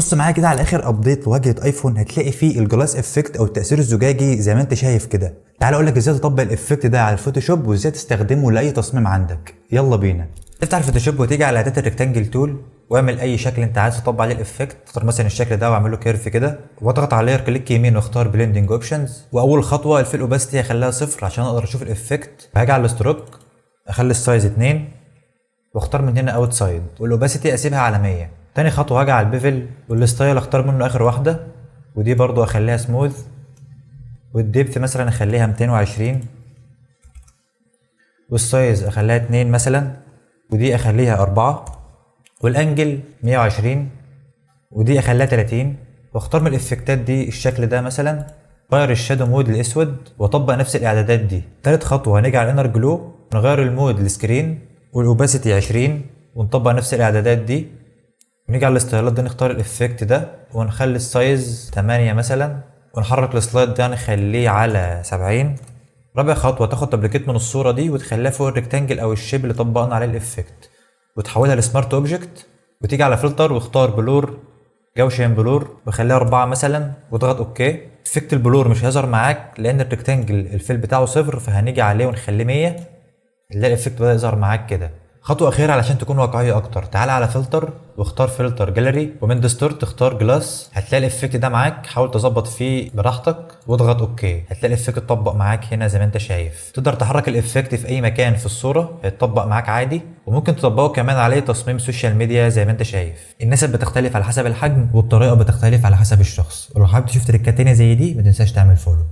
بص معايا كده على اخر ابديت لواجهه ايفون، هتلاقي فيه الجلاس افكت او التاثير الزجاجي زي ما انت شايف كده. تعال اقول لك ازاي تطبق الافكت ده على الفوتوشوب وازاي تستخدمه لاي تصميم عندك. يلا بينا. تفتح الفوتوشوب وتيجي على اداه الريكتانجل تول واعمل اي شكل انت عايز تطبق عليه الافكت. اختار مثلا الشكل ده واعمل له كيرف كده واضغط على لاير، كليك يمين واختار بلندنج اوبشنز. واول خطوه الفيل اوباسيتي هخليها صفر عشان اقدر اشوف الافكت. وهاجي على الستروك اخلي السايز 2 واختار من هنا اوت سايد والاوباسيتي اسيبها على 100. تاني خطوه هاجي على البيفل والستايل اختار منه اخر واحده ودي برضو اخليها سموث، والديبث مثلا اخليها 220 والسايز اخليها 2 مثلا ودي اخليها 4 والانجل 120 ودي اخليها 30. واختار من الافكتات دي الشكل ده مثلا، غير الشادو مود الاسود واطبق نفس الاعدادات دي. تالت خطوه هنيجي على الانر جلو نغير المود للسكرين والاوباسيتي 20 ونطبق نفس الاعدادات دي. نيجي على الاستايلات دي نختار الافكت ده ونخلي السايز 8 مثلا ونحرك السلايد ده نخليه على 70. رابع خطوه تاخد دبليكيت من الصوره دي وتخليها فوق الريكتانجل او الشيب اللي طبقنا عليه الافكت وتحولها لسمارت اوبجكت. وتيجي على فلتر واختار بلور جوشن بلور وخليها 4 مثلا واضغط اوكي. افكت البلور مش هيظهر معاك لان الريكتانجل الفيل بتاعه صفر، فهنيجي عليه ونخليه 100 تلاقي الافكت بدا يظهر معاك كده. خطوه اخيره علشان تكون واقعيه اكتر، تعال على فلتر واختار فلتر جاليري ومن ديستورت اختار جلاس. هتلاقي الافكت ده معاك، حاول تظبط فيه براحتك واضغط اوكي. هتلاقي الافكت اتطبق معاك هنا زي ما انت شايف. تقدر تحرك الافكت في اي مكان في الصوره هيتطبق معاك عادي، وممكن تطبقه كمان عليه تصميم سوشيال ميديا زي ما انت شايف. النسب بتختلف على حسب الحجم والطريقه بتختلف على حسب الشخص. ولو حابب تشوف تريكات تانية زي دي ما تنساش تعمل فولو.